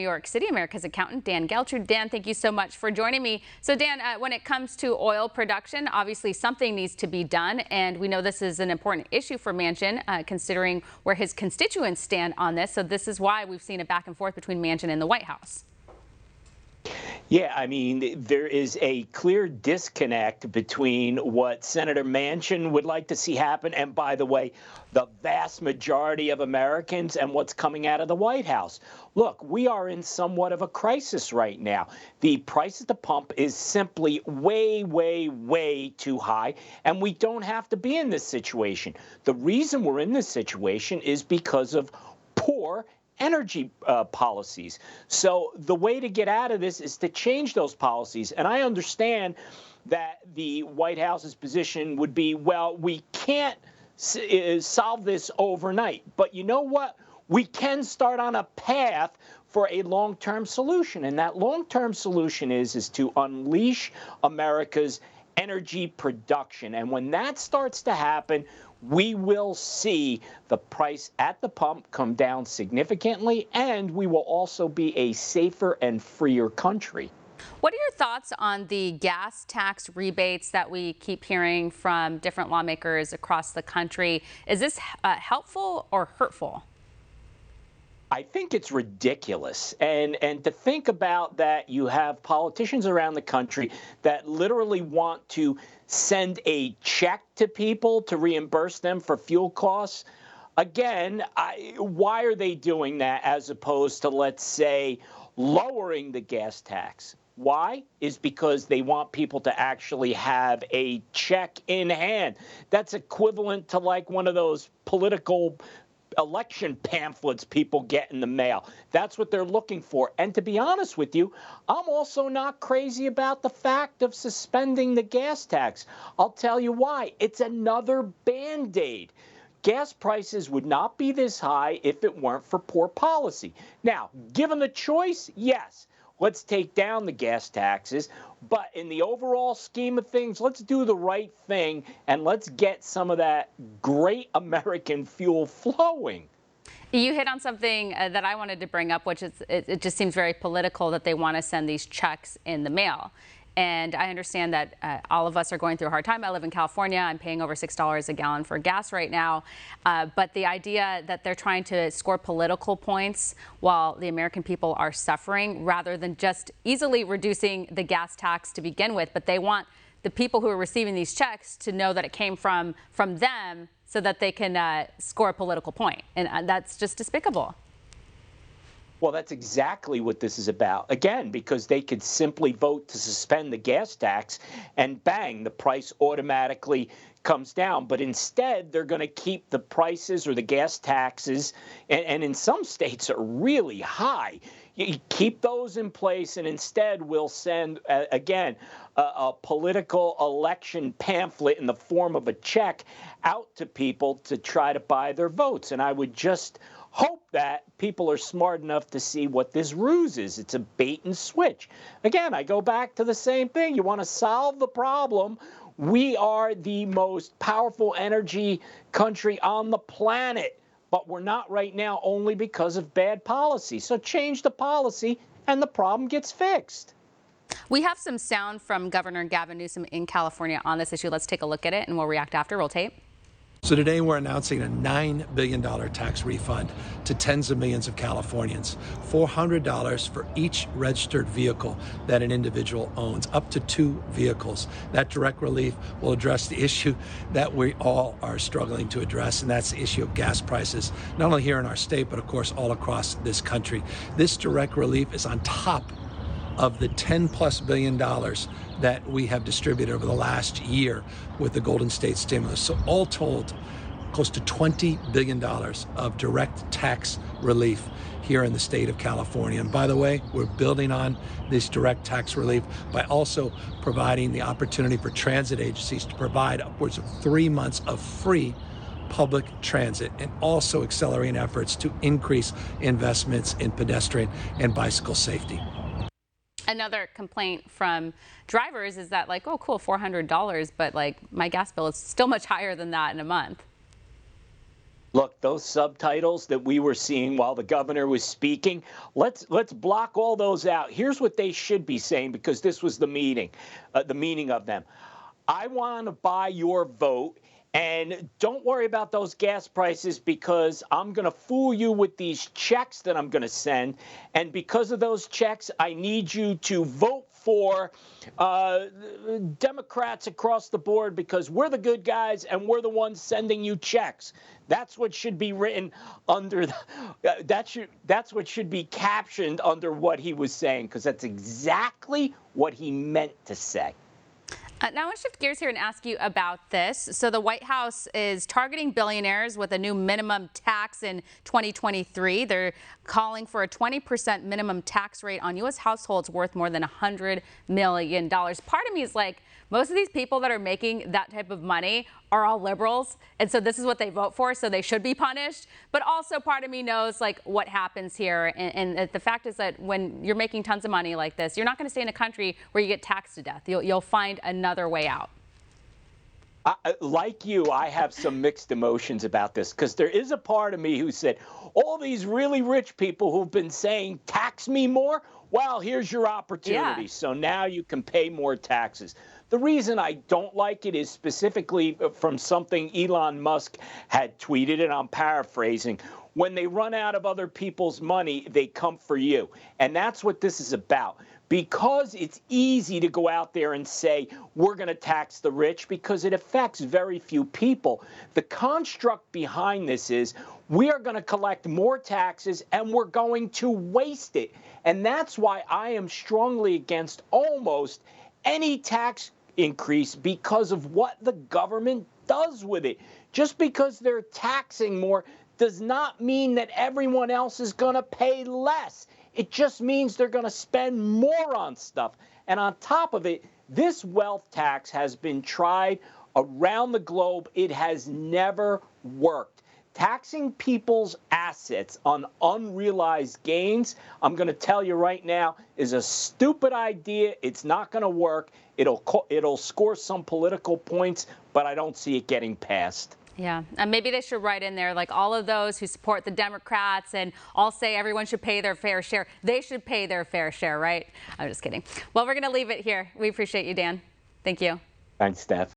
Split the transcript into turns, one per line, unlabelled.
New York City, America's accountant, Dan Geltrude. Dan, thank you so much for joining me. So Dan, when it comes to oil production, obviously something needs to be done. And we know this is an important issue for Manchin, considering where his constituents stand on this. So this is why we've seen a back and forth between Manchin and the White House.
Yeah, I mean, there is a clear disconnect between what Senator Manchin would like to see happen, and by the way, the vast majority of Americans, and what's coming out of the White House. Look, we are in somewhat of a crisis right now. The price at the pump is simply way, way, way too high, and we don't have to be in this situation. The reason we're in this situation is because of poor energy policies. So the way to get out of this is to change those policies. And I understand that the White House's position would be, well, we can't solve this overnight. But you know what? We can start on a path for a long-term solution. And that long-term solution is to unleash America's energy production. And when that starts to happen, we will see the price at the pump come down significantly, and we will also be a safer and freer country.
What are your thoughts on the gas tax rebates that we keep hearing from different lawmakers across the country? Is this helpful or hurtful?
I think it's ridiculous. And to think about that, you have politicians around the country that literally want to send a check to people to reimburse them for fuel costs. Again, why are they doing that as opposed to, let's say, lowering the gas tax? Why? Is because they want people to actually have a check in hand. That's equivalent to like one of those political election pamphlets people get in the mail. That's what they're looking for. And to be honest with you, I'm also not crazy about the fact of suspending the gas tax. I'll tell you why. It's another Band-Aid. Gas prices would not be this high if it weren't for poor policy. Now, given the choice, yes, let's take down the gas taxes. But in the overall scheme of things, let's do the right thing and let's get some of that great American fuel flowing.
You hit on something that I wanted to bring up, which is it just seems very political that they want to send these checks in the mail. And I understand that all of us are going through a hard time. I live in California. I'm paying over $6 a gallon for gas right now. But the idea that they're trying to score political points while the American people are suffering, rather than just easily reducing the gas tax to begin with, but they want the people who are receiving these checks to know that it came from them so that they can score a political point. And that's just despicable.
Well, that's exactly what this is about. Again, because they could simply vote to suspend the gas tax and bang, the price automatically comes down. But instead, they're going to keep the prices or the gas taxes, and in some states are really high. You keep those in place, and instead we'll send, again, a political election pamphlet in the form of a check out to people to try to buy their votes. And I would just hope that people are smart enough to see what this ruse is. It's a bait and switch. Again, I go back to the same thing. You want to solve the problem. We are the most powerful energy country on the planet, but we're not right now only because of bad policy. So change the policy and the problem gets fixed.
We have some sound from Governor Gavin Newsom in California on this issue. Let's take a look at it and we'll react after. Roll tape.
So today we're announcing a $9 billion tax refund to tens of millions of Californians, $400 for each registered vehicle that an individual owns, up to 2 vehicles. That direct relief will address the issue that we all are struggling to address, and that's the issue of gas prices, not only here in our state, but of course all across this country. This direct relief is on top of the $10+ billion that we have distributed over the last year with the Golden State stimulus. So all told, close to $20 billion of direct tax relief here in the state of California. And by the way, we're building on this direct tax relief by also providing the opportunity for transit agencies to provide upwards of 3 months of free public transit, and also accelerating efforts to increase investments in pedestrian and bicycle safety.
Another complaint from drivers is that, like, oh, cool, $400, but like my gas bill is still much higher than that in a month.
Look, those subtitles that we were seeing while the governor was speaking, let's block all those out. Here's what they should be saying, because this was the meaning of them. I want to buy your vote, and don't worry about those gas prices, because I'm going to fool you with these checks that I'm going to send. And because of those checks, I need you to vote for Democrats across the board, because we're the good guys and we're the ones sending you checks. That's what should be written under that's what should be captioned under what he was saying, because that's exactly what he meant to say.
Now I want to shift gears here and ask you about this. So the White House is targeting billionaires with a new minimum tax in 2023. They're calling for a 20% minimum tax rate on U.S. households worth more than $100 million. Part of me is like, most of these people that are making that type of money are all liberals, and so this is what they vote for, so they should be punished. But also part of me knows like what happens here, and the fact is that when you're making tons of money like this, you're not going to stay in a country where you get taxed to death. You'll find another way out.
Like you, I have some mixed emotions about this, because there is a part of me who said, all these really rich people who've been saying, tax me more, well, here's your opportunity. Yeah. So now you can pay more taxes. The reason I don't like it is specifically from something Elon Musk had tweeted, and I'm paraphrasing. When they run out of other people's money, they come for you. And that's what this is about. Because it's easy to go out there and say, we're going to tax the rich, because it affects very few people. The construct behind this is we are going to collect more taxes and we're going to waste it. And that's why I am strongly against almost any tax increase, because of what the government does with it. Just because they're taxing more does not mean that everyone else is going to pay less. It just means they're going to spend more on stuff. And on top of it, this wealth tax has been tried around the globe. It has never worked. Taxing people's assets on unrealized gains, I'm going to tell you right now, is a stupid idea. It's not going to work. It'll score some political points, but I don't see it getting passed.
Yeah, and maybe they should write in there, like, all of those who support the Democrats and all say everyone should pay their fair share. They should pay their fair share, right? I'm just kidding. Well, we're going to leave it here. We appreciate you, Dan. Thank you.
Thanks, Steph.